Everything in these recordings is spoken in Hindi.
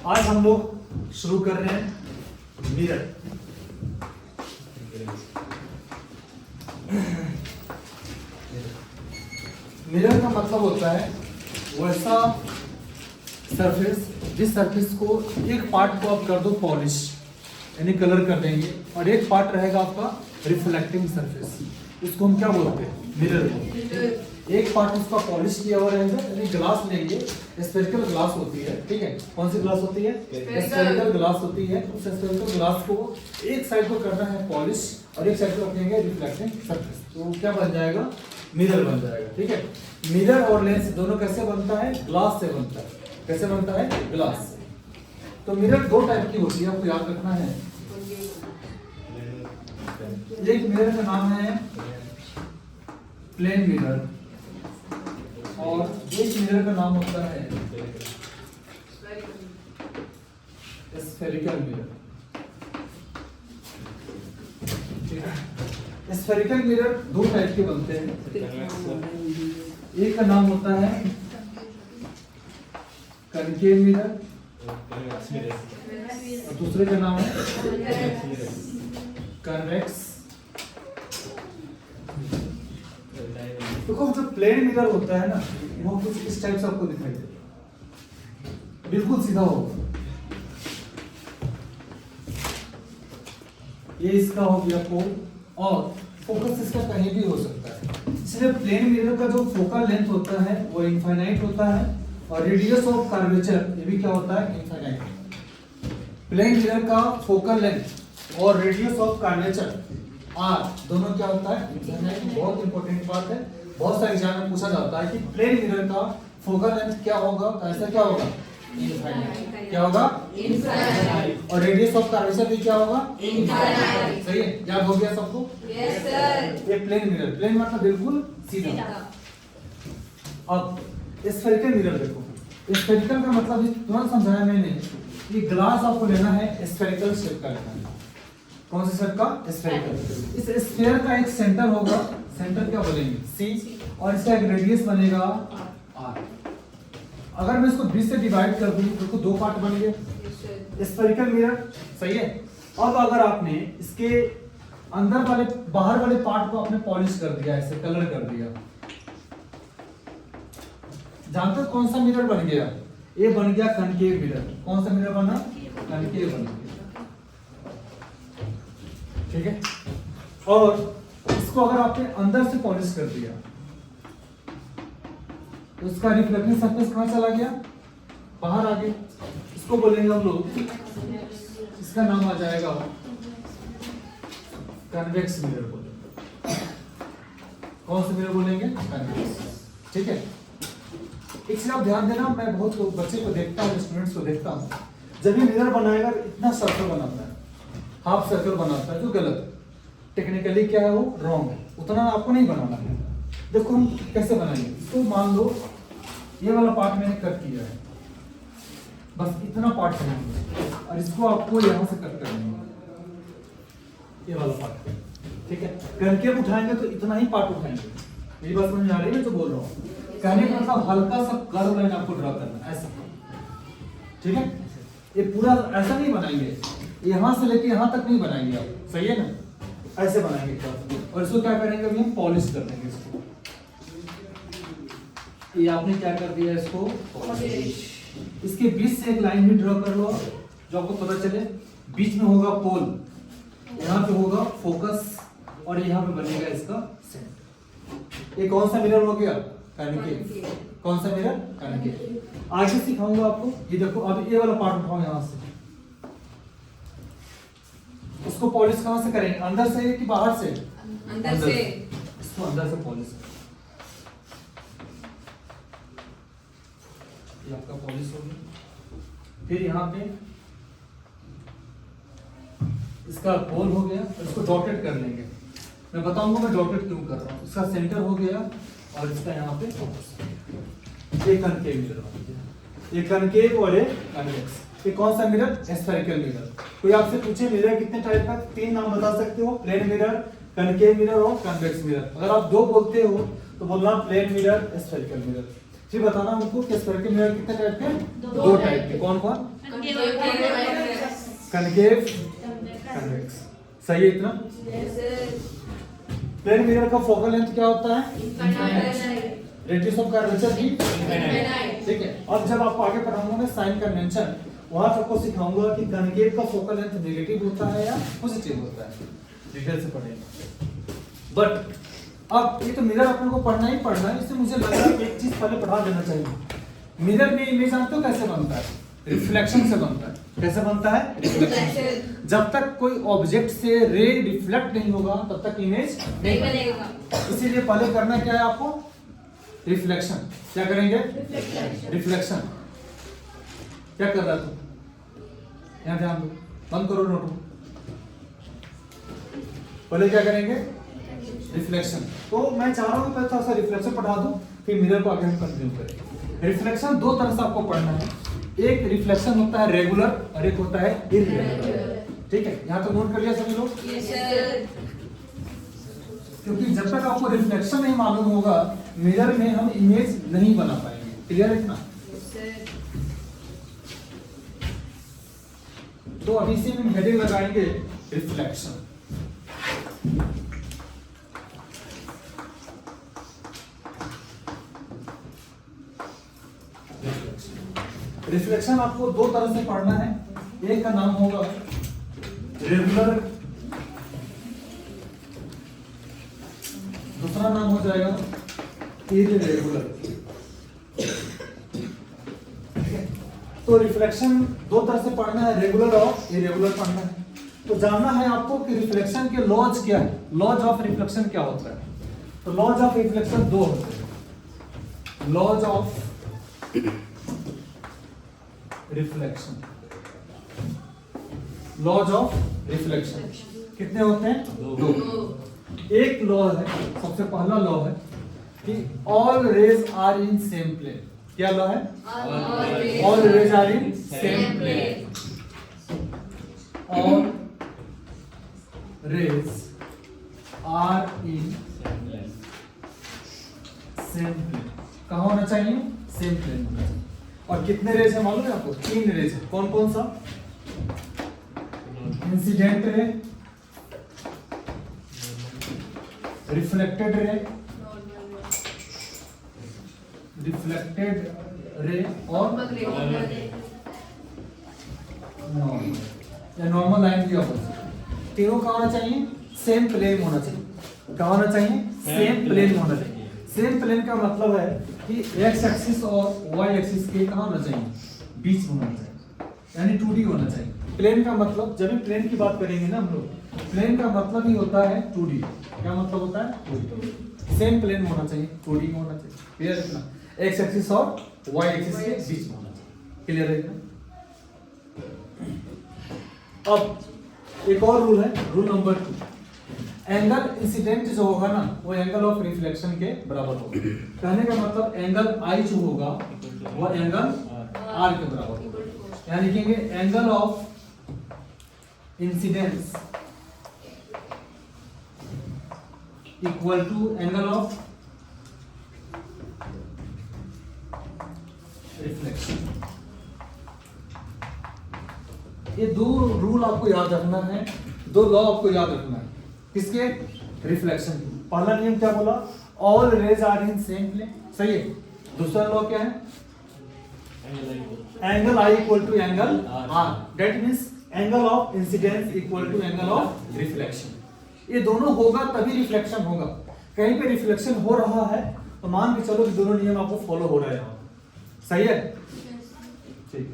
आज हम लोग शुरू कर रहे हैं मिरर। मिरर का मतलब होता है वैसा सरफेस जिस सरफेस को एक पार्ट को आप कर दो पॉलिश यानी कलर कर देंगे और एक पार्ट रहेगा आपका रिफ्लेक्टिंग सरफेस, इसको हम क्या बोलते हैं? मिरर बोलते। एक पार्ट उसका पॉलिश किया हुआ रहेगा यानी ग्लास लेंगे, स्फेरिकल ग्लास होती है, ठीक है? कौन सी ग्लास होती है? स्फेरिकल ग्लास होती है। उस स्फेरिकल ग्लास को एक साइड को करना है पॉलिश और एक साइड को रखेंगे रिफ्लेक्टिंग सरफेस, तो क्या बन जाएगा? मिरर बन जाएगा, ठीक है? मिरर और लेंस दोनों कैसे बनता है? ग्लास से बनता है। कैसे बनता है? ग्लास से। तो मिरर दो टाइप की होती है, आपको याद रखना है। एक मिरर का नाम है प्लेन मिरर और एक मिरर का नाम होता है स्फेरिकल मिरर। स्फेरिकल मिरर दो टाइप के बनते हैं। एक का नाम होता है कनकेव मिरर और दूसरे का नाम है कन्वेक्स। देखो जो प्लेन मिरर होता है ना, वो कुछ इस टाइप से आपको दिखाई देगा, बिल्कुल सीधा होगा। ये इसका हो गया फोकस, और फोकस इसका कहीं भी हो सकता है। इसलिए प्लेन मिरर का जो फोकल लेंथ होता है वो इनफाइनाइट होता है और रेडियस ऑफ कर्वेचर ये भी क्या होता है? इनफाइनाइट। प्लेन मिरर का फोकल लेंथ और रेडियस ऑफ कर्वेचर आर दोनों क्या होता है? इनफाइनाइट। बहुत इंपॉर्टेंट बात है, बहुत सारे एग्जाम में पूछा जाता है कि प्लेन मिरर का फोकल लेंथ क्या होगा? कैसा क्या होगा? इनफाइनाइट। क्या होगा? इनफाइनाइट। और रेडियस ऑफ कर्वेचर भी क्या होगा? इनफाइनाइट। सही है, याद हो गया सबको? Yes sir. ये प्लेन मिरर, प्लेन मतलब बिल्कुल सीधा। अब स्फेरिकल मिरर देखो, स्फेरिकल का मतलब तुरंत समझाया मैंने कि ग्लास आपको लेना है स्फेरिकल शेप का लेना है। कौन से शेप का? स्फेरिकल। इस स्फीयर का एक सेंटर होगा, सेंटर क्या बोलेंगे? सी, और इसका एक रेडियस बनेगा आर। अगर मैं इसको 20 से डिवाइड कर दूं तो दो पार्ट बन गए स्फेरिकल मिरर, सही है? अब अगर आपने इसके अंदर वाले बाहर वाले पार्ट को आपने पॉलिश कर दिया, ऐसे कलर कर दिया, जानते हो कौन सा मिरर बन गया? ये बन गया कनकेव मिरर। कौन सा मिरर बना? कनकेव बन गया, ठीक है? और इसको अगर आपने अंदर से पॉलिश कर दिया तो उसका रिफ्लेक्टिंग सरफेस कहां चला गया? बाहर आ गया। इसको बोलेंगे हम लोग, इसका नाम आ जाएगा कन्वेक्स मिरर बोलेंगे। कौन सा मिरर बोलेंगे? कन्वेक्स, ठीक है? इसलिए आप ध्यान देना, मैं बहुत बच्चे को देखता हूँ, स्टूडेंट्स को देखता हूँ, जब ये मिरर बनाएगा इतना सर्कल बनाता है, हाफ सर्कल बनाता है, जो गलत टेक्निकली क्या है, वो रॉन्ग है। उतना आपको नहीं बनाना है। देखो हम कैसे बनाएंगे, तो मान लो ये वाला पार्ट मैंने कट किया है, बस इतना पार्ट करेंगे और इसको आपको यहाँ से कट करेंगे, ये वाला पार्ट, ठीक है? कनकेव उठाएंगे तो इतना ही पार्ट उठाएंगे। मेरी बात समझ आ रही है? मैं जो बोल रहा हूँ कहने का मतलब हल्का सा कर्व लाइन आपको ड्रा करना है, ऐसा, ठीक है? ये पूरा ऐसा नहीं बनाएंगे, यहाँ से लेके यहाँ तक नहीं बनाएंगे आप, सही है ना? ऐसे बनाएंगे और इसको क्या करेंगे? अभी हम पॉलिश कर देंगे इसको। ये आपने क्या कर दिया? इसको पॉलिश। इसके बीच से एक लाइन भी ड्रॉ कर लो जो आपको पता चले। बीच में होगा पोल, यहाँ पे होगा फोकस और यहाँ पे बनेगा इसका सेंटर। ये कौन सा मिरर हो गया? कनकेव। कौन सा मिरर? कनकेव। आगे सिखाऊंगा आपको। ये देखो, अब ये वाला पार्ट उठाओ यहाँ से, इसको पॉलिश कहां से करेंगे? अंदर से कि बाहर से? अंदर से। इसको अंदर से पॉलिश करें। ये आपका पॉलिश हो गया। फिर यहाँ पे इसका पोल हो गया, इसको डॉटेड कर लेंगे। मैं बताऊंगा मैं डॉटेड क्यों कर रहा हूँ। इसका सेंटर हो गया और इसका यहाँ पे फोकस। ये कनकेव मिरर हो गया, ये कनकेव और ये कन्वेक्स। ये कौन सा मिरर? Spherical mirror. कोई आपसे पूछे मिरर कितने टाइप का, तीन नाम बता सकते हो? प्लेन मिरर, कनकेव मिरर और कन्वेक्स मिरर। अगर आप दो बोलते हो तो बोलना प्लेन मिरर, स्फेरिकल मिरर। फिर बताना हमको कि स्फेरिकल मिरर कितने टाइप के? दो टाइप के। कौन कौन? Concave convex. सही है इतना? प्लेन मिरर का फोकल लेंथ क्या होता है? रेडियस ऑफ कर्वेचर भी ठीक है। अब जब आपको आगे पढ़ाऊंगा मैं साइन कन्वेंशन, वहां आपको सिखाऊंगा कि कनकेव का फोकल लेंथ नेगेटिव होता है या पॉजिटिव होता है, डिटेल से पढ़ेंगे। बट अब ये तो मिरर अपने को पढ़ना ही पढ़ना है, इससे मुझे लगा एक चीज पहले पढ़ा देना चाहिए। मिरर में इमेज जानते हो कैसे बनता है? रिफ्लेक्शन से बनता है। कैसे बनता है? रिफ्लेक्शन। जब तक कोई ऑब्जेक्ट से रे रिफ्लेक्ट नहीं होगा तब तक इमेज नहीं बनेगा। इसीलिए पहले करना क्या है आपको? रिफ्लेक्शन। क्या करेंगे? रिफ्लेक्शन। क्या कर रहा तू? यहाँ ध्यान दो, बंद करो नोटबुक। पहले क्या करेंगे? रिफ्लेक्शन। तो मैं चाह रहा हूँ पहले थोड़ा सा रिफ्लेक्शन पढ़ा दूं, फिर मिरर को आगे हम कंटिन्यू करेंगे। रिफ्लेक्शन दो तरह से आपको पढ़ना है। एक रिफ्लेक्शन होता है रेगुलर और एक होता है इररेगुलर। ठीक है, यहाँ तो नोट कर लिया सभी लोग? क्योंकि जब तक आपको रिफ्लेक्शन नहीं मालूम होगा मिरर में हम इमेज नहीं बना पाएंगे। क्लियर है इतना? तो अभी इसी में हेडिंग लगाएंगे रिफ्लेक्शन। रिफ्लेक्शन आपको दो तरह से पढ़ना है। एक का नाम होगा रेगुलर, दूसरा नाम हो जाएगा इररेगुलर। तो रिफ्लेक्शन दो तरह से पढ़ना है, रेगुलर और इरेगुलर पढ़ना है। तो जानना है आपको कि रिफ्लेक्शन के लॉज क्या है, लॉज ऑफ रिफ्लेक्शन क्या होता है। तो लॉज ऑफ रिफ्लेक्शन दो होते हैं। Laws of reflection, laws of reflection कितने होते हैं? दो। एक लॉ है, सबसे पहला लॉ है कि all rays are in same plane. क्या लॉ है? All rays are in same plane. All rays are in same plane. कहाँ होना चाहिए? सेम प्लेन होना चाहिए। और कितने रेज है मालूम है आपको? 3 रेज है। कौन कौन सा? Incident ray, reflected ray, reflected ray और नॉर्मल या नॉर्मल लाइन की ऑपोजिट। तीनों का होना चाहिए सेम प्लेन होना चाहिए। क्या होना चाहिए? सेम प्लेन होना चाहिए। सेम प्लेन का मतलब है कि एक्स एक्सिस और वाई एक्सिस के कहाँ होना चाहिए? बीच होना चाहिए, यानी 2D होना चाहिए। प्लेन का मतलब, जब भी प्लेन की बात करेंगे ना हम लोग, प्लेन का मतलब ही होता है 2D। क्या मतलब होता है? 2D। सेम प्लेन होना चाहिए, 2D होना चाहिए। क्लियर है इतना? एक्स एक्सिस और वाई एक्सिस के बीच में होना चाहिए। क्लियर है इतना? अब एक और रूल है, रूल नंबर 2। एंगल इंसिडेंट जो होगा ना वो एंगल ऑफ रिफ्लेक्शन के बराबर होगा। कहने का मतलब एंगल आई जो होगा वो एंगल आर के बराबर होगा। यानी लिखेंगे angle of incidence equal to angle of reflection. ये दो रूल आपको याद रखना है, दो लॉ आपको याद रखना है। किसके? रिफ्लेक्शन। पहला नियम क्या बोला? All rays are in same plane. सही है। दूसरा लॉ क्या है? Angle I equal to angle R. That means angle of incidence equal to angle of reflection. ये दोनों होगा तभी रिफ्लेक्शन होगा। कहीं पे रिफ्लेक्शन हो रहा है तो मान के चलो कि दोनों नियम आपको फॉलो हो रहे हैं। सही है? ठीक है।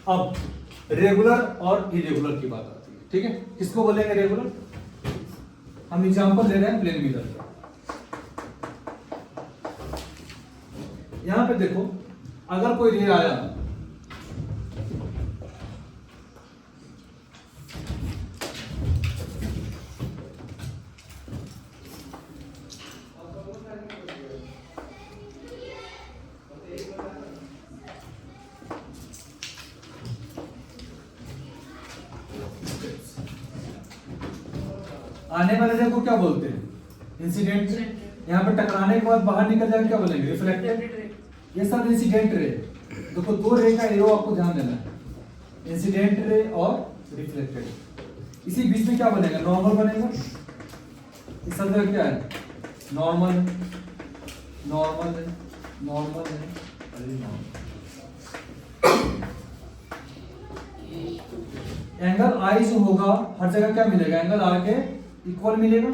अब रेगुलर और इरेगुलर की बात आती है। ठीक है, किसको बोलेंगे रेगुलर? हम एग्जांपल ले रहे हैं प्लेन मिरर का। यहां पे देखो, अगर कोई रे आया आने वाले रे को क्या बोलते हैं? इंसिडेंट। यहाँ पे टकराने के बाद बाहर निकल जाए क्या बोलेंगे? रिफ्लेक्टेड। ये सब इंसिडेंट रे। देखो दो रे का एरो आपको ध्यान देना है, इंसिडेंट रे और रिफ्लेक्टेड। इसी बीच में क्या बनेगा, नॉर्मल बनेगा। इस शब्द क्या है, नॉर्मल, नॉर्मल है, नॉर्मल है, अरे नॉर्मल। एंगल आई जो होगा हर जगह क्या मिलेगा, एंगल आर के इक्वल मिलेगा।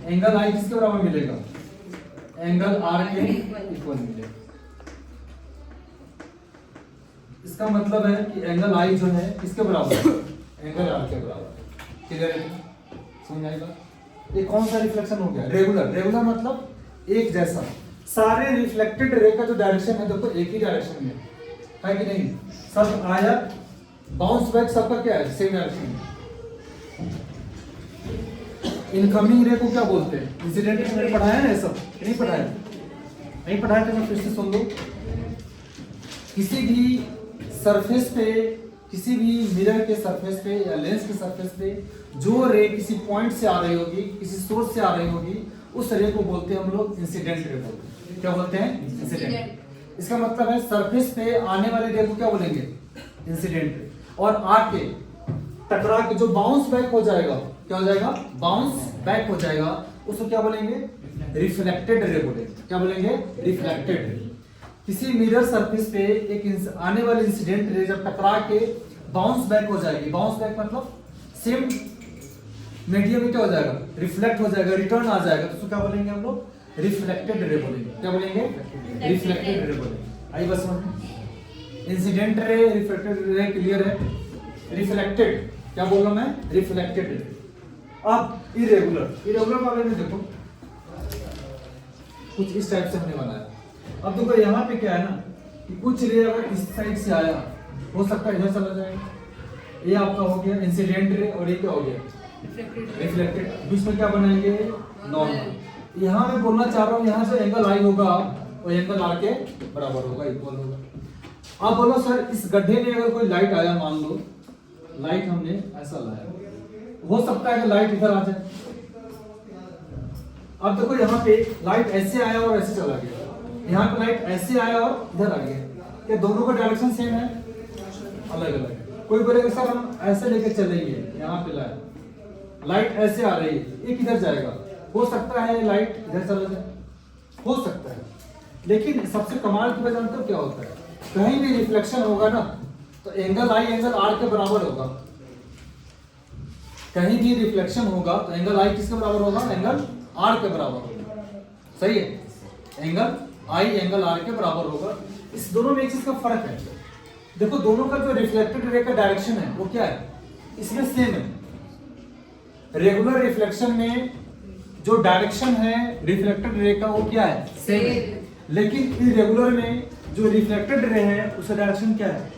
एंगल आई किसके बराबर मिलेगा, एंगल आर के इक्वल मिलेगा। इसका मतलब है कि एंगल आई जो है किसके बराबर है, एंगल आर के बराबर। क्लियर है, समझ आएगा। ये कौन सा रिफ्लेक्शन हो गया, रेगुलर। रेगुलर मतलब एक जैसा। सारे रिफ्लेक्टेड रे का जो डायरेक्शन है देखो एक ही डायरेक्शन में है कि नहीं, सब आया बाउंस बैक सबका क्या है, सेम डायरेक्शन में। इनकमिंग रे को क्या बोलते हैं, इंसिडेंट रे मैंने पढ़ाया ना, ये सब नहीं पढ़ाया, नहीं पढ़ाया तो मैं फिर से सुन लो। किसी भी सरफेस पे, किसी भी मिरर के सरफेस पे या लेंस के सरफेस पे जो रे किसी पॉइंट से आ रही होगी, किसी सोर्स से आ रही होगी, उस रे को बोलते हैं हम लोग इंसिडेंट रे बोलते हैं। क्या बोलते हैं, इंसिडेंट। इसका मतलब है सरफेस पे आने वाले रे को क्या बोलेंगे, इंसिडेंट रे। और आके टकरा के जो बाउंस बैक हो जाएगा, क्या हो जाएगा, बाउंस बैक हो जाएगा, उसको क्या बोलेंगे, रिफ्लेक्टेड रे बोलेंगे। क्या बोलेंगे, रिफ्लेक्टेड रे। किसी मिरर सरफेस पे एक आने वाली इंसिडेंट रे जब टकरा के बाउंस बैक हो जाएगी, बाउंस बैक मतलब सेम मीडियम में क्या हो जाएगा, रिफ्लेक्ट हो जाएगा, रिटर्न आ जाएगा, तो उसको क्या बोलेंगे हम लोग, रिफ्लेक्टेड रे बोलेंगे। क्या बोलेंगे, रिफ्लेक्टेड रे बोलेंगे। आई बस समझ में, incident ray, reflected ray clear है। रिफ्लेक्टेड क्या बोल रहा हूं मैं, रिफ्लेक्टेड रे। अब इरेगुलर, इरेगुलर वाले में देखो कुछ इस टाइप से हमने बनाया। अब देखो यहाँ पे क्या है ना कि कुछ रे अगर इस साइड से आया, हो सकता है इधर चला जाएगा, ये आपका हो गया इंसिडेंट रे, और ये क्या हो गया, रिफ्लेक्टेड। बीच में क्या बनाएंगे, नॉर्मल। यहाँ मैं बोलना चाह रहा हूँ, यहाँ से एंगल आई होगा वो एंगल आर के बराबर होगा, इक्वल होगा। अब बोलो सर इस गड्ढे में अगर कोई लाइट आया, मान लो लाइट हमने ऐसा लाया, हो सकता है कि लाइट इधर आ जाए। अब देखो यहाँ पे लाइट ऐसे आया और ऐसे चला गया, यहाँ पे लाइट ऐसे आया और इधर आ गया, क्या दोनों का डायरेक्शन सेम है, अलग अलग। कोई बोलेगा सर हम ऐसे लेके चलेंगे, यहाँ पे लाइट ऐसे आ रही है, एक इधर जाएगा, हो सकता है लाइट इधर चला जाए, हो सकता है। लेकिन सबसे कमाल की वजह जानते हो क्या होता है, कहीं भी रिफ्लेक्शन होगा ना तो एंगल आई एंगल आर के बराबर होगा। कहीं भी रिफ्लेक्शन होगा तो एंगल आई किसके बराबर होगा, एंगल आर के बराबर होगा। सही है, एंगल आई एंगल आर के बराबर होगा। इस दोनों में एक चीज का फर्क है, देखो दोनों का जो रिफ्लेक्टेड रे का डायरेक्शन है वो क्या है, इसमें सेम है। रेगुलर रिफ्लेक्शन में जो डायरेक्शन है रिफ्लेक्टेड रे का वो क्या है, सेम है। लेकिन इरेगुलर में जो रिफ्लेक्टेड रे है उसका डायरेक्शन क्या है,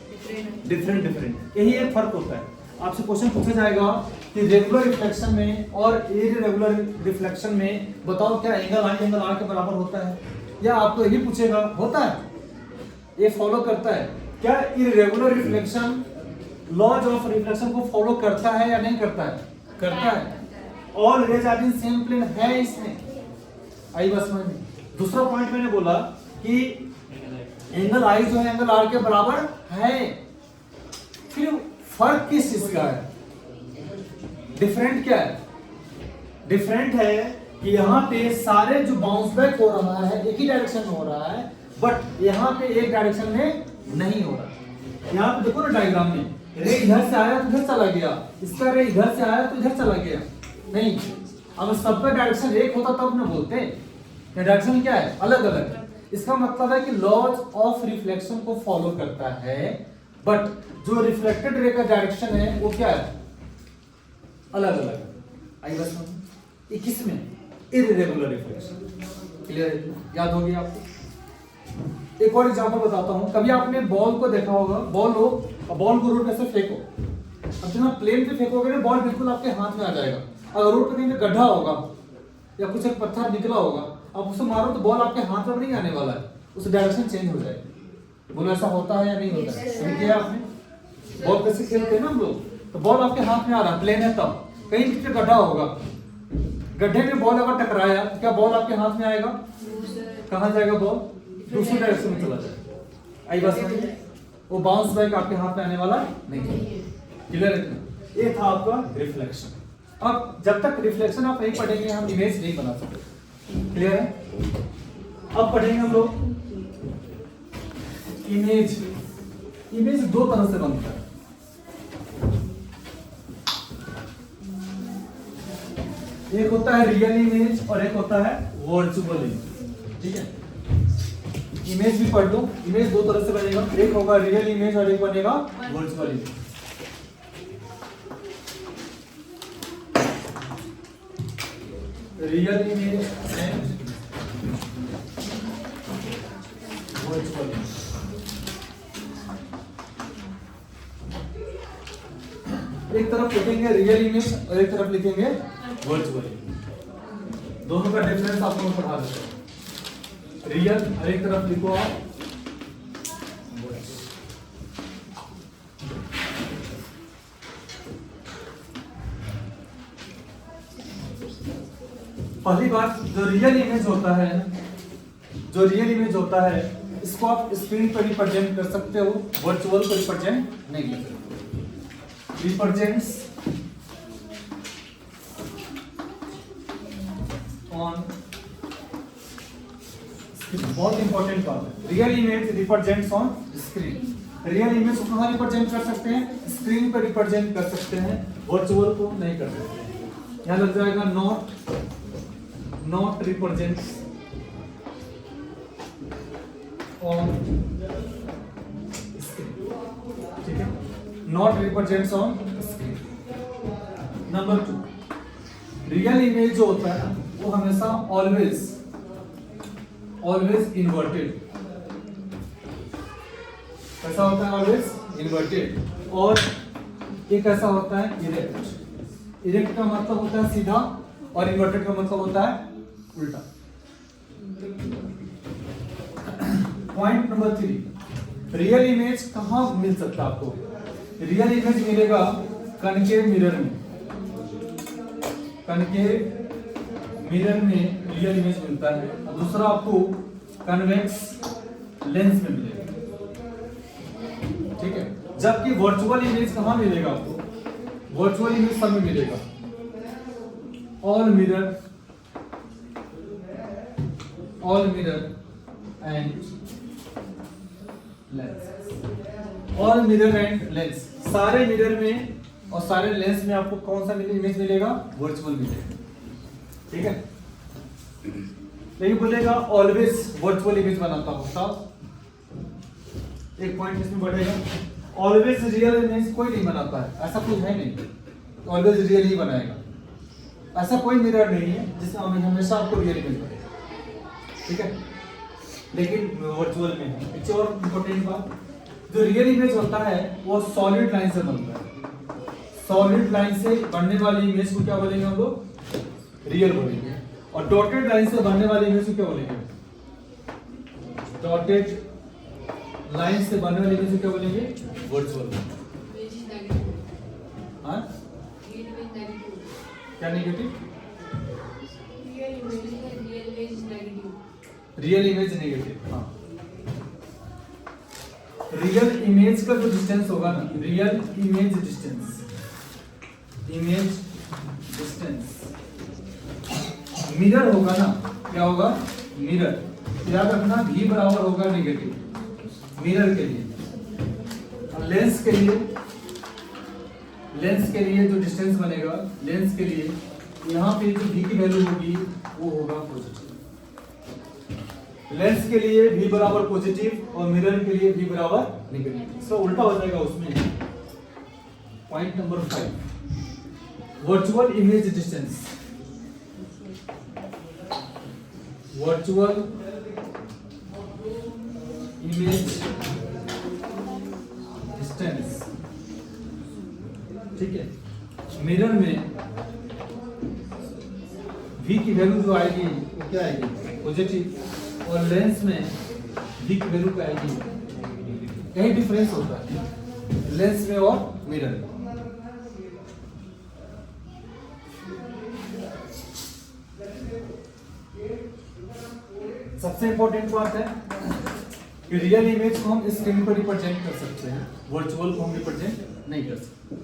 डिफरेंट डिफरेंट। यही एक फर्क होता है। आपसे क्वेश्चन पूछा जाएगा कि रेगुलर रिफ्लेक्शन में और इरेगुलर रिफ्लेक्शन में बताओ क्या एंगल आई एंगल आर के बराबर होता है, या आपको यही पूछेगा होता है, ये फॉलो करता है क्या, irregular reflection laws of reflection को फॉलो करता है या नहीं करता है, करता है। All rays are in same plane है इसमें, आई बस में। दूसरा पॉइंट मैंने बोला कि एंगल आई जो है एंगल आर के बराबर है, फिर फर्क किस चीज का है, डिफरेंट क्या है, डिफरेंट है कि यहाँ पे सारे जो बाउंस बैक हो रहा है एक ही डायरेक्शन में हो रहा है, बट यहाँ पे एक डायरेक्शन में नहीं हो रहा। यहाँ पे देखो ना डायग्राम में, रे इधर से आया तो इधर चला गया, इसका रे इधर से आया तो इधर चला गया, नहीं। अगर सबका डायरेक्शन एक होता तब ना बोलते, डायरेक्शन क्या है, अलग अलग। इसका मतलब है कि लॉज ऑफ रिफ्लेक्शन को फॉलो करता है, बट जो रिफ्लेक्टेड रे का डायरेक्शन है वो क्या है, अलग अलग। आई बस 21 में इरेगुलर रिफ्लेक्शन, क्लियर है, याद होगी आपको। एक और एग्जांपल बताता हूं, कभी आपने बॉल को देखा होगा, बॉल हो और बॉल को रोड में से फेंको, अब जब आप प्लेन पे फेंकोगे ना बॉल बिल्कुल आपके हाथ में आ जाएगा। अगर रोड पे कहीं पे गड्ढा होगा या कुछ एक पत्थर निकला होगा, आप उसको मारो तो बॉल आपके हाथ में नहीं आने वाला है, उस डायरेक्शन चेंज हो जाएगी। बोलो ऐसा होता है या नहीं होता है, समझ गया आपने। बॉल कैसे खेलते हैं ना हम लोग, तो बॉल आपके हाथ में आ रहा, प्लेन है तब, कहीं पीछे गड्ढा होगा, गड्ढे में बॉल अगर टकराया तो क्या बॉल आपके हाथ में आएगा, कहाँ जाएगा बॉल, दूसरी डायरेक्शन में चला जाएगा। आई बात समझ में? वो बाउंस बैक आपके हाथ में आने वाला नहीं है। क्लियर है? ये था आपका रिफ्लेक्शन। अब जब तक रिफ्लेक्शन आप नहीं पढ़ेंगे हम इमेज नहीं बना सकते। क्लियर है? अब पढ़ेंगे हम लोग इमेज। इमेज दो तरह से बनता है। एक होता है रियल इमेज और एक होता है वर्चुअल इमेज। ठीक है? इमेज भी पढ़ लो। इमेज दो तरह से बनेगा, एक होगा रियल इमेज और एक बनेगा virtual image. Real image and virtual image. एक तरफ लिखेंगे रियल इमेज और एक तरफ लिखेंगे वर्चुअल इमेज। दोनों का डिफरेंस आप लोगों को पढ़ा देते हैं। रियल और एक तरफ लिखो आप पहली बात, जो रियल इमेज होता है, जो रियल इमेज होता है इसको आप स्क्रीन पर रिप्रेजेंट कर सकते हो, वर्चुअल को रिप्रेजेंट नहीं कर सकते। रिप्रेजेंट्स ऑन, बहुत इंपॉर्टेंट बात है। Real image represents on screen. Real image को कहां रिप्रेजेंट कर सकते हैं? स्क्रीन पर रिप्रेजेंट कर सकते हैं, वर्चुअल को नहीं कर सकते। यहां लग जाएगा नॉट रिप्रेजेंट्स ऑन स्क्रीन। ठीक है? Not represents on screen. Number 2, real image जो होता है वो हमेशा ऑलवेज इन्वर्टेड। कैसा होता है? Always inverted. और एक ऐसा होता है इरेक्ट। इरेक्ट का मतलब होता है सीधा और इन्वर्टेड का मतलब होता है उल्टा। पॉइंट नंबर 3, रियल इमेज कहां मिल सकता है आपको? रियल इमेज मिलेगा कनकेव मिरर में। कनकेव मिरर में रियल इमेज मिलता है। दूसरा आपको कन्वेक्स लेंस में मिलेगा। ठीक है? जबकि वर्चुअल इमेज कहां मिलेगा आपको? वर्चुअल इमेज सब में मिलेगा, all mirror and lens. All mirror and lens, सारे मिरर में और सारे लेंस में आपको कौन सा इमेज मिलेगा? वर्चुअल मिलेगा। ठीक है? लेकिन बोलेगा ऑलवेज वर्चुअल इमेज बनाता हूं, तब एक पॉइंट इसमें बढ़ेगा। ऑलवेज रियल इमेज कोई नहीं बनाता है, ऐसा कुछ है नहीं। ऑलवेज रियल ही बनाएगा। ऐसा कोई मिरर नहीं है जिसमें हमेशा आपको रियल इमेज बनेगा। ठीक है? लेकिन वर्चुअल में है। एक और इंपॉर्टेंट बात, जो रियल इमेज होता है वो सॉलिड लाइन से बनता है। सॉलिड लाइन से बनने वाली इमेज को क्या बोलेंगे हम लोग? रियल बोलेंगे। और डॉटेड लाइन से बनने वाली इमेज को क्या बोलेंगे? डॉटेड लाइन से बनने वाली इमेज को क्या बोलेंगे? वर्चुअल। हाँ, क्या नेगेटिव? Real image negative. हाँ, रियल इमेज का जो डिस्टेंस होगा ना, रियल इमेज डिस्टेंस, मिरर होगा ना, क्या होगा? मिरर। याद रखना v बराबर होगा नेगेटिव मिरर के लिए। और लेंस के लिए जो डिस्टेंस बनेगा, लेंस के लिए यहाँ पे जो v की वैल्यू होगी वो होगा पॉजिटिव। लेंस के लिए v बराबर पॉजिटिव और मिरर के लिए v बराबर नेगेटिव। इसका उल्टा हो जाएगा उसमें। Point number 5, virtual image distance. Virtual image distance. ठीक है? मिरर में v की वैल्यू जो आएगी वो क्या आएगी? पॉजिटिव। और लेंस में v की वैल्यू क्या आएगी? यही डिफरेंस होता है लेंस में और मिरर में। सबसे इंपॉर्टेंट बात है कि रियल इमेज को हम स्क्रीन पर रिप्रेजेंट कर सकते हैं, वर्चुअल को हम रिप्रेजेंट नहीं कर सकते।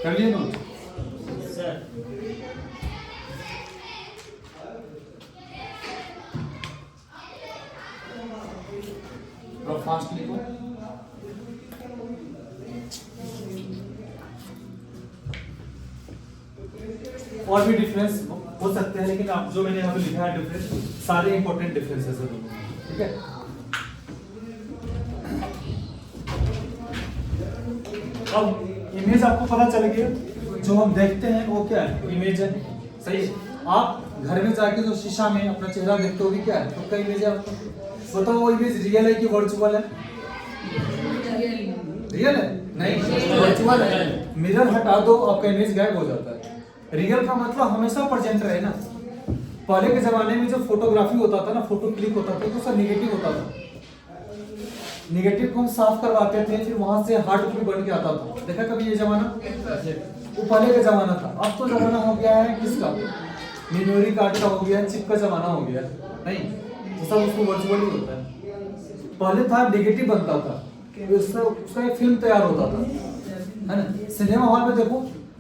कर लिए ना सर और फास्ट लिखो। और भी डिफरेंस हो सकते हैं, लेकिन आप जो मैंने यहाँ पे लिखा है डिफरेंस, सारे इंपॉर्टेंट डिफरेंसेस है दोनों में, ठीक है। अब इमेज आपको पता चल गया, जो हम देखते हैं वो क्या है, इमेज है, सही है। आप घर में जाके जो शीशा में अपना चेहरा देखते हो क्या है, तो क्या इमेज है आपको बताओ, वो इमेज रियल है कि वर्चुअल है? रियल है? नहीं, वर्चुअल है। मिरर हटा दो, आपका इमेज गायब हो जाता है। रियल का मतलब हमेशा प्रेजेंट रहे ना। पहले के जमाने में जो फोटोग्राफी होता था ना, फोटो क्लिक होता था तो उसका निगेटिव होता था। निगेटिव को हम साफ करवाते थे, फिर वहां से हार्ड कॉपी बन के आता था। देखा कभी ये जमाना? वो पहले का जमाना था। अब तो जमाना हो गया है किसका, मेमोरी कार्ड का हो गया, चिप का जमाना हो गया। नहीं, तो सब उसको वर्चुअल ही होता है। पहले था नेगेटिव बनता था, उसका एक फिल्म तैयार होता था, है ना। सिनेमा हॉल में देखो,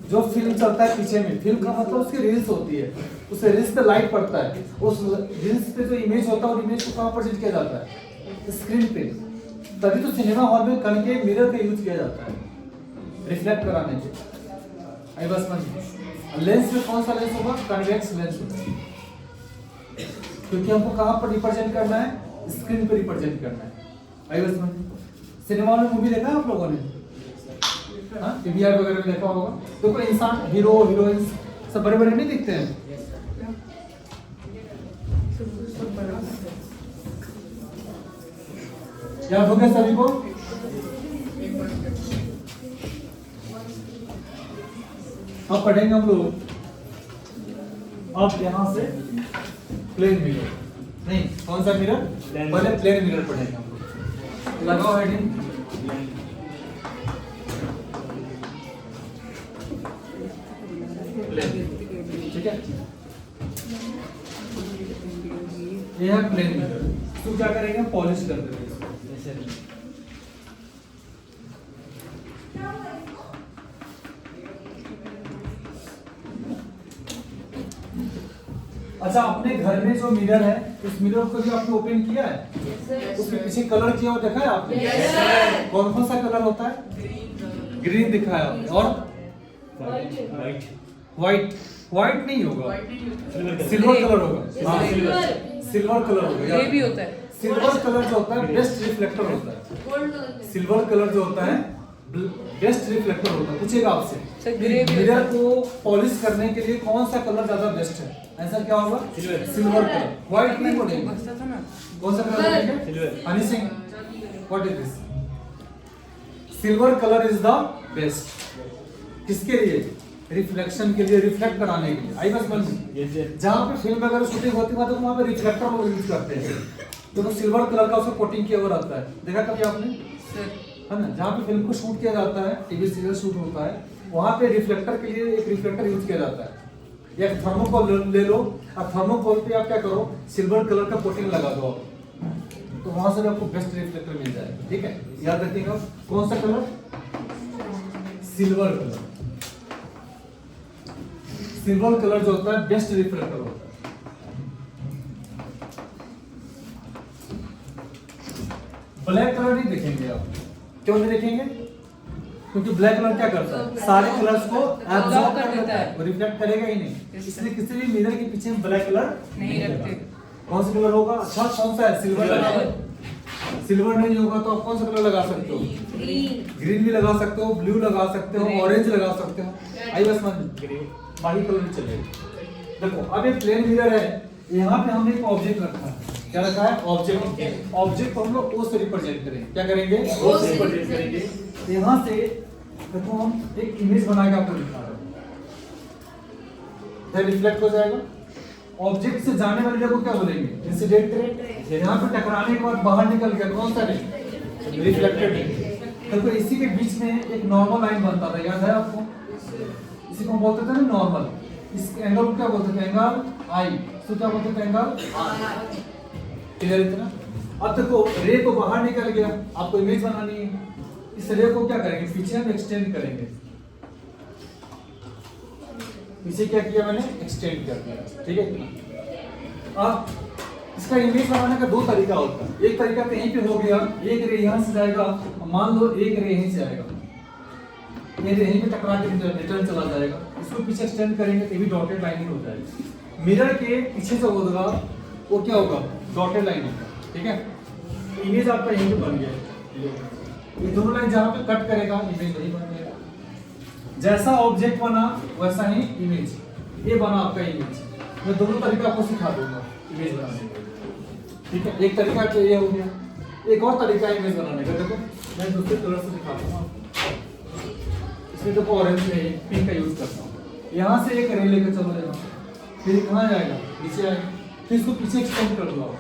जो फिल्म चलता है पीछे में, फिल्म का मतलब उसकी रील्स होती है, उस रील्स पे लाइट पड़ता है, उस रील्स पे जो इमेज होता है और इमेज को कहाँ प्रेजेंट किया जाता है, स्क्रीन पे। तभी तो सिनेमा हॉल में कण के मिरर का यूज किया जाता है रिफ्लेक्ट कराने के। आई बस मन लेंस में कौन सा लेंस होगा? कन्वेक्स लेंस होगा, क्योंकि हमको कहाँ पर रिप्रेजेंट करना है, स्क्रीन पे रिप्रेजेंट करना है। आई बस मन सिनेमा में मूवी देखा है आप लोगों ने? पीवीआर वगैरह में देखा होगा। तो कोई इंसान, हीरो हीरोइंस सब बड़े बड़े नहीं दिखते हैं? याद हो गया सभी को? अब पढ़ेंगे हम लोग, अब यहाँ से प्लेन मिरर, नहीं कौन सा मिरर, पहले प्लेन मिरर पढ़ेंगे हम लोग। लगाओ हेडिंग, ठीक है। ये है प्लेन मिरर। तो क्या करेंगे, पॉलिश कर देंगे। अच्छा, अपने घर में जो मिरर है, उस मिरर को भी आपने ओपन किया है? उसके पीछे कलर किया हुआ देखा है आपने? कौन कौन सा कलर होता है? ग्रीन दिखाया आपने, और व्हाइट। व्हाइट नहीं होगा, सिल्वर कलर होगा। हाँ, सिल्वर कलर होगा। ग्रे भी होता है। सिल्वर कलर जो होता है बेस्ट रिफ्लेक्टर होता है। सिल्वर कलर जो होता है बेस्ट रिफ्लेक्टर होता है। पूछेगा आपसे मिरर को पॉलिश करने के लिए कौन सा कलर ज्यादा बेस्ट है, ऐसा क्या होगा? Silver colour. व्हाइट नहीं बोलेंगे। कौन सा कलर बोलेंगे? Honey Singh, what is this? Silver colour is the best. किसके लिए? रिफ्लेक्शन के लिए, रिफ्लेक्ट कराने के लिए। आई बस बन जहाँ पे फिल्म वगैरह शूटिंग होती है तो वहाँ पे रिफ्लेक्टर लोग यूज करते हैं, तो सिल्वर कलर का उसको कोटिंग किया हुआ रहता है। देखा कभी आपने? है ना, जहाँ पे फिल्म को शूट किया जाता है, टीवी सीरियल शूट होता है, वहाँ पे रिफ्लेक्टर के लिए एक रिफ्लेक्टर यूज किया जाता है। एक थर्मोकोल ले लो, अब थर्मोकोल पे आप क्या करो, सिल्वर कलर का कोटिंग लगा दो आप, तो वहां से आपको बेस्ट रिफ्लेक्टर मिल जाएगा। ठीक है, याद रखिएगा। कौन सा colour? Silver colour. Silver colour जो होता है बेस्ट रिफ्लेक्टर होता है। ब्लैक कलर नहीं देखेंगे आप। क्यों नहीं देखेंगे? क्योंकि ब्लैक कलर क्या करता है, सारे कलर्स को एब्जॉर्ब कर लेता है, वो रिफ्लेक्ट करेगा ही नहीं। इसलिए किसी भी मिरर के पीछे ब्लैक कलर नहीं रखते। कौन सा कलर होगा? अच्छा, कौन सा है? Silver colour. सिल्वर नहीं होगा तो आप कौन सा कलर लगा सकते हो? ग्रीन भी लगा सकते हो, ब्लू लगा सकते हो, ऑरेंज लगा सकते हो। आई बस बाकी कलर चलेगा। देखो, अब एक प्लेन मिरर है, यहाँ पे हमने एक ऑब्जेक्ट रखा है। क्या रखा है? ऑब्जेक्ट। ऑब्जेक्ट को हम लोग ओ से रिप्रेजेंट करेंगे। क्या करेंगे? ओ से रिप्रेजेंट करेंगे। यहाँ से देखो हम एक इमेज बना के आपको दिखा रहे हैं, रिफ्लेक्ट हो जाएगा। ऑब्जेक्ट से जाने वाले को क्या बोलेंगे? Incident ray. यहाँ पे टकराने के बाद बाहर निकल गया, कौन सा रे? Reflected ray. देखो इसी के बीच में एक नॉर्मल लाइन बनता था, याद है आपको? इसी को हम बोलते थे ना नॉर्मल। इस एंगल को क्या बोलते थे? एंगल आई। तो क्या बोलते थे? Angle are. क्लियर है ना? अब देखो रे को बाहर निकल गया, आपको इमेज बनानी है। इस रे को क्या करेंगे? पीछे हम एक्सटेंड करेंगे। पीछे क्या किया मैंने? एक्सटेंड कर दिया। ठीक है? अब इसका इमेज बनाने का दो तरीका होता है। एक तरीका कहीं पे हो गया, एक रे यहां से जाएगा, मान लो एक रे यहीं से आएगा, ये रे यहीं पे टकरा के रिटर्न चला जाएगा। इसको पीछे एक्सटेंड करेंगे तो भी डॉटेड लाइन ही हो जाएगी। मिरर के पीछे जो होगा वो क्या होगा? डॉटेड लाइन होगा। ठीक है? इमेज आपका यहीं पे बन गया। ये दोनों लाइन जहां पे कट करेगा इमेज वही बन गया। जैसा ऑब्जेक्ट बना वैसा ही इमेज। ये बना आपका इमेज। मैं दोनों तरीका आपको सिखा दूंगा इमेज बनाने का। ठीक है? एक तरीका तो ये हो गया, एक और तरीका है इमेज बनाने का। देखो मैं दूसरे कलर से दिखाता हूँ आपको। इसमें देखो ऑरेंज में पिंक का यूज करता हूँ। यहाँ से एक रे लेकर चलो यहाँ, फिर कहाँ जाएगा? नीचे आएगा, फिर इसको पीछे एक्सटेंड कर दो आप।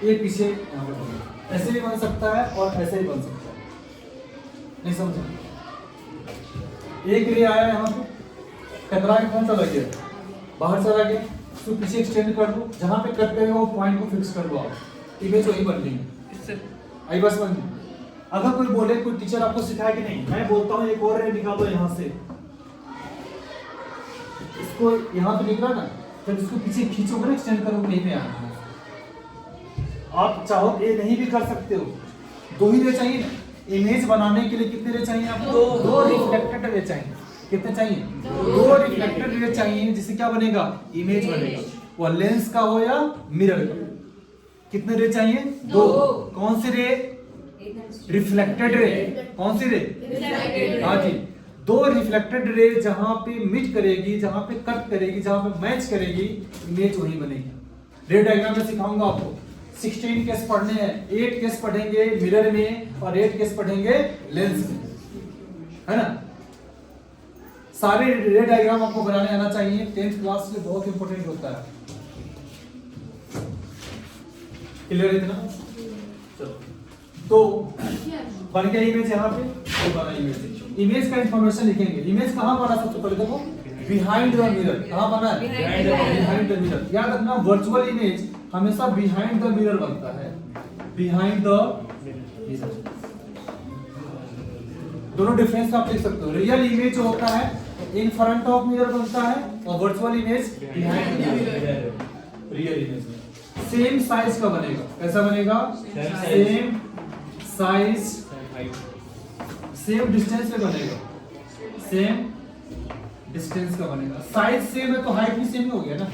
ये पीछे यहाँ पर ऐसे भी बन सकता है और ऐसे ही बन सकता है। नहीं समझे? एक रे आया यहाँ पे, टकरा के कौन चला गया? बाहर चला गया। इसको पीछे एक्सटेंड कर दो, जहाँ पे कट करेगा वो पॉइंट को फिक्स कर दो आप। इमेज वही बन गई। आई बस बन गई। अगर कोई बोले, कोई टीचर आपको सिखाए कि नहीं, मैं बोलता हूँ एक और रे निकालो यहाँ से, इसको यहाँ पे निकला ना, जब इसको पीछे खींचोगे ना, एक्सटेंड करोगे, नहीं पे आना है। आप चाहो ये नहीं भी कर सकते हो, दो ही रे चाहिए ना। इमेज बनाने के लिए कितने रे चाहिए आपको? दो रिफ्लेक्टेड रे चाहिए। कितने चाहिए? दो रिफ्लेक्टेड रे चाहिए, जिससे क्या बनेगा? इमेज बनेगा। वो लेंस का हो या मिरर का। कितने रे चाहिए? दो। कौन से रे? Reflected ray. कौन सी रे? हाँ जी, दो रिफ्लेक्टेड रे जहां पे मीट करेगी, जहां पे कट करेगी, जहां पे मैच करेगी, इमेज वही बनेगी। रे डायग्राम में सिखाऊंगा आपको। 16 केस पढ़ने हैं, 8 केस पढ़ेंगे मिरर में और 8 केस पढ़ेंगे लेंस में, है ना? सारे रे डायग्राम आपको बनाने आना चाहिए। 10th क्लास में बहुत इंपॉर्टेंट होता है। क्लियर है इतना? चलो, तो बन गया इमेज यहाँ पे, तो बना इमेज। इमेज का इंफॉर्मेशन लिखेंगे। इमेज कहाँ बना? सबसे पहले देखो, बिहाइंड द मिरर। कहाँ बना है? Behind the mirror. याद रखना, वर्चुअल इमेज हमेशा बिहाइंड द मिरर बनता है। Behind the mirror. दोनों डिफरेंस आप देख सकते हो। रियल इमेज जो होता है इन फ्रंट ऑफ मिरर बनता है और virtual image behind the mirror. Real image में सेम साइज का बनेगा। कैसा बनेगा? सेम साइज, सेम डिस्टेंस में बनेगा। सेम डिस्टेंस का बनेगा। साइज सेम है तो हाइट भी सेम हो गया ना।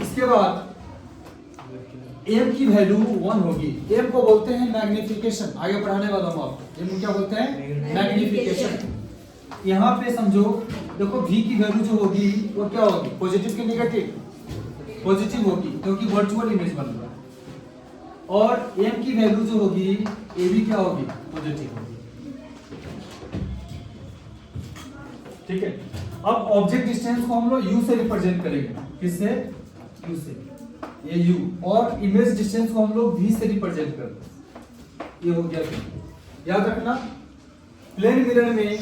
इसके बाद m की वैल्यू 1 होगी। m को बोलते हैं मैग्निफिकेशन। आगे बढ़ाने वाला हूं आपको। m को क्या बोलते हैं? मैग्निफिकेशन। यहाँ पे समझो, देखो v की वैल्यू जो होगी वो क्या होगी? पॉजिटिव की नेगेटिव? पॉजिटिव होगी, क्योंकि वर्चुअल इमेज बन रहा है। और m की वैल्यू जो होगी ये भी क्या होगी? पॉजिटिव होगी। ठीक है? अब ऑब्जेक्ट डिस्टेंस को हम लोग u से रिप्रेजेंट करेंगे। किससे? u से। ये u। और इमेज डिस्टेंस को हम लोग v से रिप्रेजेंट करते हैं। ये हो गया। याद रखना, प्लेन मिरर में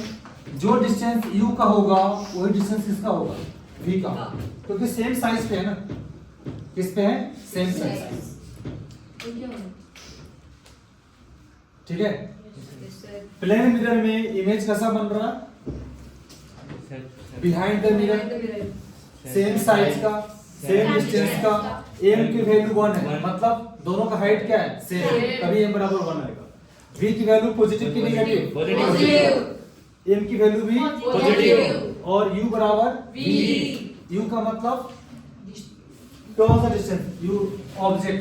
जो डिस्टेंस u का होगा वही डिस्टेंस किसका होगा? v का। क्योंकि सेम साइज पे है ना। किस पे है? Same size. ठीक है? प्लेन मिरर में इमेज कैसा बन रहा है? Behind the mirror, same size का, सेम डिस्टेंस का। m की वैल्यू 1 है, मतलब दोनों का हाइट क्या है? सेम। तभी m बराबर 1 आएगा। v की वैल्यू पॉजिटिव की नेगेटिव? पॉजिटिव। m की वैल्यू भी पॉजिटिव और u बराबर v। u का मतलब कौन सा distance? u object.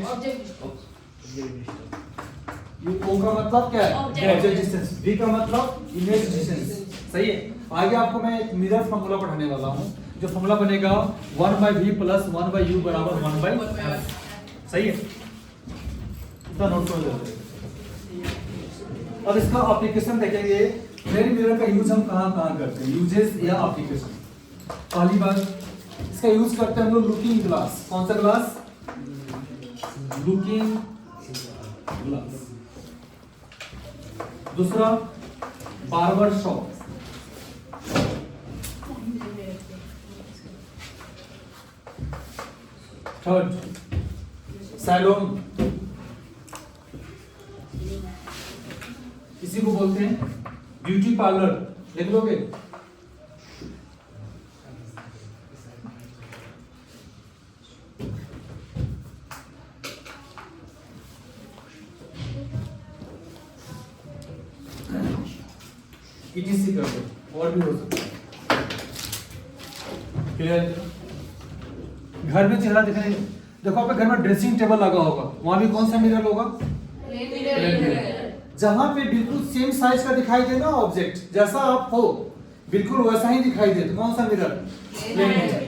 u o का मतलब क्या है? Object distance. v का मतलब इमेज डिस्टेंस। सही है? आगे आपको मैं एक मिरर फार्मूला पढ़ाने वाला हूं, जो फार्मूला बनेगा 1/v + 1/u = 1/f। सही है? इसका नोट कर लेते हैं। अब इसका एप्लीकेशन देखेंगे। प्लेन मिरर का यूज हम कहां करते हैं? यूजेस या एप्लीकेशन। पहली बात इसका यूज करते हैं हम लोग लुकिंग ग्लास। कौन सा ग्लास? Looking glass. दूसरा बार्बर शॉप। थर्ड सैलून, इसी को बोलते हैं ब्यूटी पार्लर। लिख लोगे? ETC कर दो, और भी हो सकता है। क्लियर है? घर में चेहरा दिखाई, देखो आपके घर में ड्रेसिंग टेबल लगा होगा, वहां भी कौन सा मिरर होगा? Plane mirror. जहां पे बिल्कुल सेम साइज का दिखाई दे ना ऑब्जेक्ट, जैसा आप हो बिल्कुल वैसा ही दिखाई दे, तो कौन सा मिरर? Plane mirror.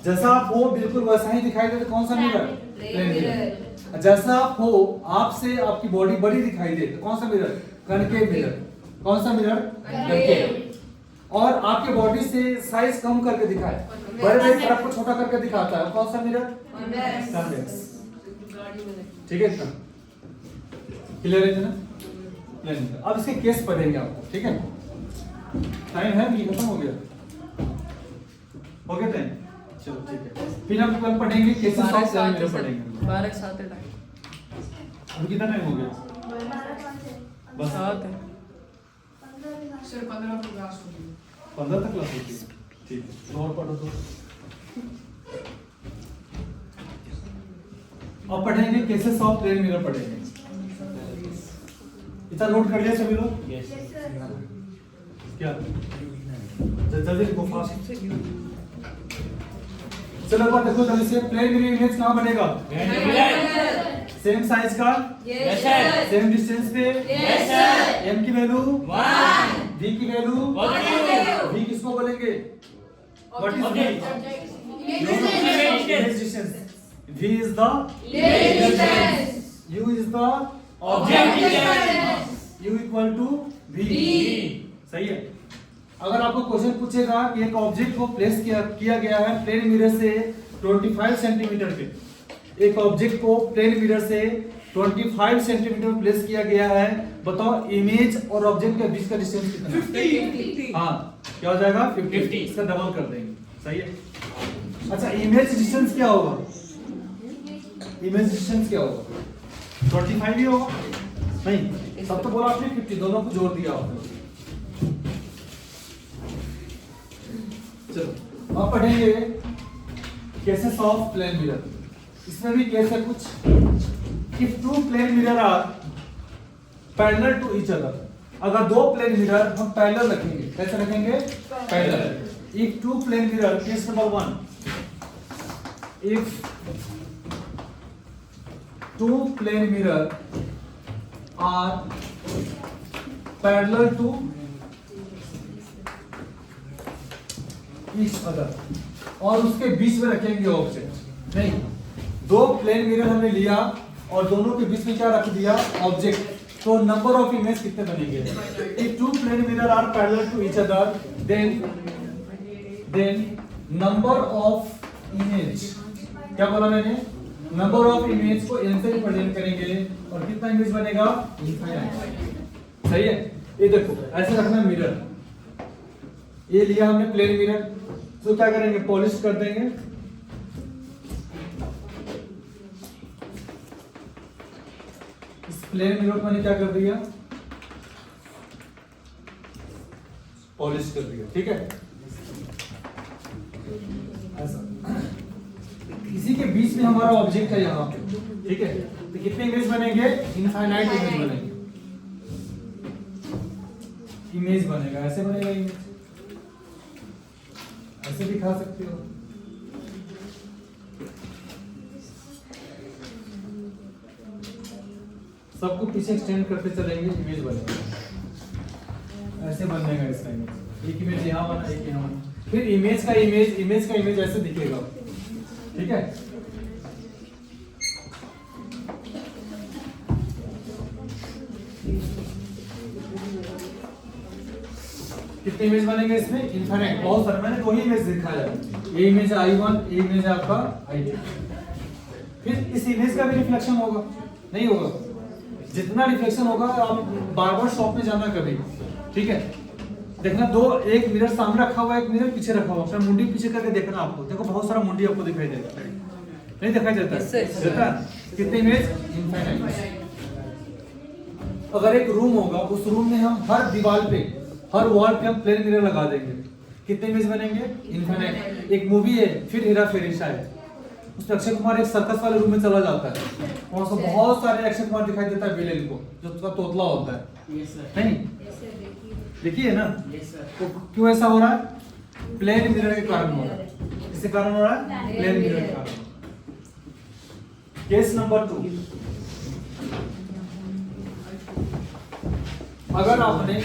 जैसा आप हो बिल्कुल वैसा ही दिखाई दे, तो कौन सा मिरर? Plane mirror. जैसा आप हो, आपसे आपकी बॉडी बड़ी दिखाई दे, तो कौन सा मिरर? Concave mirror. कौन सा मिरर? कनकेव। और आपके बॉडी से साइज कम करके दिखाए, बड़े बड़े तरफ को छोटा करके दिखाता है, कौन सा मिरर? कॉन्वेक्स। ठीक है, इतना क्लियर है ना? Plane mirror. अब इसके केस पढ़ेंगे आपको, ठीक है? टाइम है कि खत्म हो गया? हो गया टाइम? चलो ठीक है, फिर हम कल पढ़ेंगे केसेस ऑफ प्लेन मिरर पढ़ेंगे। 12:07 टाइम। अभी कितना टाइम हो गया? बस 7 है। सिर्फ 15 क्लास होगी। 15 तक क्लास होती है, ठीक है। तो और पढ़ो तो। अब पढ़ेंगे केसेस ऑफ प्लेन मिरर पढ़ेंगे। इतना नोट कर लिया सभी लोग? Yes sir. क्या जल्दी लिखो फास्ट। चलो एक बार देखो जल्दी से, प्लेन मिरर इमेज कहां बनेगा? सेम साइज का? Yes sir. सेम डिस्टेंस पे? Yes sir. m की वैल्यू 1, v की वैल्यू पॉजिटिव। v किसको बोलेंगे? What is v? Image distance. v is the Image distance. u is the Object distance. u equal to v. सही है। अगर आपको क्वेश्चन पूछेगा कि एक ऑब्जेक्ट को प्लेस किया गया है प्लेन मिरर से 25 सेंटीमीटर पे, एक ऑब्जेक्ट को प्लेन मिरर से 25 सेंटीमीटर प्लेस किया गया है, बताओ इमेज और ऑब्जेक्ट के बीच का डिस्टेंस कितना है? 50। हाँ, क्या हो जाएगा? 50। इसका डबल कर देंगे, सही है। अच्छा, इमेज डिस्टेंस क्या होगा? इमेज डिस्टेंस क्या होगा? 25 ही होगा? नहीं, सब तो बोला आपने 50, दोनों को जोड़ दिया आपने। चलो अब पढ़ेंगे केसेस ऑफ प्लेन मिरर। इसमें भी केस है कुछ। If two plane mirror are parallel to each other, अगर दो प्लेन मिरर हम पैरेलल रखेंगे, कैसे रखेंगे? Parallel. If two plane mirror, case number 1, if two plane mirror are parallel to each other, और उसके बीच में रखेंगे ऑब्जेक्ट। नहीं, दो प्लेन मिरर हमने लिया और दोनों के बीच में क्या रख दिया? ऑब्जेक्ट। तो नंबर ऑफ इमेज कितने बनेंगे? If two plane mirror are parallel to each other, then number of image, क्या बोला मैंने? नंबर ऑफ इमेज को n से रिप्रेजेंट करेंगे और कितना इमेज बनेगा? इनफाइनाइट। सही है। ये देखो ऐसे रखना मिरर, ये लिया हमने प्लेन मिरर, तो क्या करेंगे? पॉलिश कर देंगे। इस प्लेन मिरर को मैंने क्या कर दिया? पॉलिश कर दिया, ठीक है। ऐसा इसी के बीच में हमारा ऑब्जेक्ट है यहाँ पे, ठीक है। तो कितने इमेज बनेंगे? इनफाइनाइट इमेज बनेंगे। इमेज बनेगा, ऐसे बनेगा इमेज, ऐसे दिखा सकते हो। सबको पीछे एक्सटेंड करते चलेंगे, इमेज बनेगा, ऐसे बनेगा इसका इमेज। एक इमेज यहाँ बना, एक यहाँ बना, फिर इमेज का इमेज ऐसे दिखेगा, ठीक है। कितने इमेज बनेंगे इसमें? इनफाइनाइट, बहुत सारे। मैंने वही इमेज दिखाया, ये इमेज I1, ये इमेज आपका I2। फिर इस इमेज का भी रिफ्लेक्शन होगा, नहीं होगा? जितना रिफ्लेक्शन होगा आप बार बार शॉप में जाना कभी, ठीक है? देखना दो, एक मिरर सामने रखा हुआ है, एक मिरर पीछे रखा हुआ है, मुंडी पीछे करके देखना आपको। देखो बहुत सारा मुंडी आपको दिखाई देगा, नहीं दिखाई देता है? देता है? कितने इमेज? इनफाइनाइट। अगर एक रूम होगा, उस रूम में हम हर दीवार पे, हर वॉल पे हम प्लेन मिरर लगा देंगे, कितने इमेज बनेंगे? इनफाइनाइट। एक मूवी है फिर हेरा फेरी शायद, उसमें अक्षय कुमार एक सर्कस वाले रूम में चला जाता है, वहां से बहुत सारे अक्षय कुमार दिखाई देता है विलेन को, जो उसका तोतला होता है, नहीं? देखिए ना, तो क्यों ऐसा हो रहा है? प्लेन मिरर के कारण हो रहा है। किसके कारण हो रहा है? प्लेन मिरर के कारण। केस नंबर 2, अगर आपने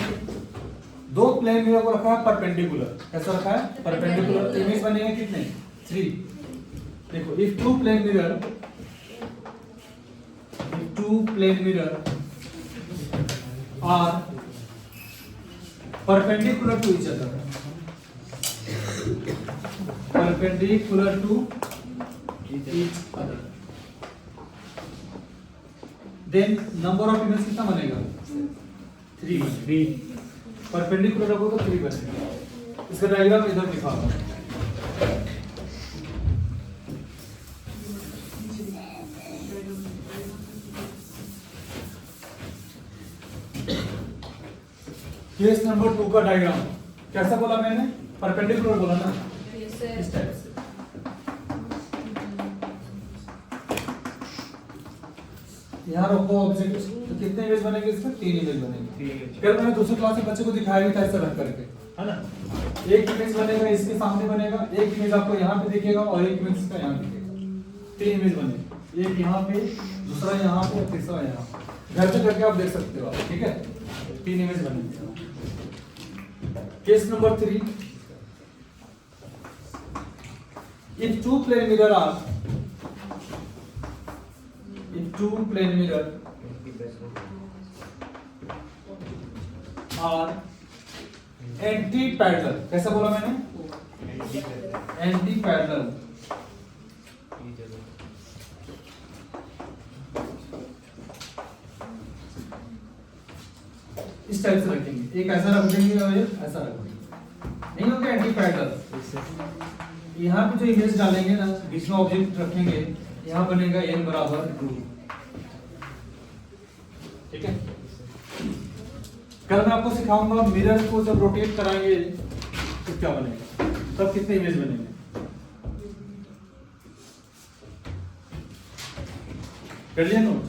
दो प्लेन मिरर को रखा है परपेंडिकुलर, कैसा रखा है? परपेंडिकुलर। इमेज बनेंगे कितने? 3। देखो, if two plane mirror are perpendicular to each other, perpendicular to each other, then number of images कितना बनेगा? 3। परपेंडिकुलर रखो तो 3 बनेगा। इसका डायग्राम इधर दिखा रहा हूं। केस नंबर 2 का डायग्राम कैसा बोला मैंने? परपेंडिकुलर बोला ना, इस टाइप से। यहाँ रखो ऑब्जेक्ट, तो कितने इमेज बनेंगे इसमें? 3 इमेज बनेंगे। फिर मैंने दूसरी क्लास के बच्चे को दिखाया भी था ऐसा रख करके, है ना? एक इमेज बनेगा इसके सामने बनेगा, एक इमेज आपको यहाँ पे दिखेगा और एक इमेज इसका यहाँ दिखेगा। 3 इमेज बनेंगे, एक यहाँ पे, दूसरा यहाँ पे, तीसरा यहाँ। घर पे करके आप देख सकते हो आप, ठीक है? 3 इमेज बनेंगे। Case number 3, if two plane mirror are anti-parallel, कैसा बोला मैंने? anti-parallel, इस टाइप से रखेंगे, एक ऐसा रख देंगे और एक ऐसा रख देंगे, नहीं होगा एंटी पैरेलल। यहाँ पे जो इमेज डालेंगे ना, बीच में ऑब्जेक्ट रखेंगे, यहाँ बनेगा n बराबर 2, ठीक है? कल मैं आपको सिखाऊंगा मिरर को जब रोटेट कराएंगे तो क्या बनेगा, तब कितने इमेज बनेंगे। कर लिया नोट?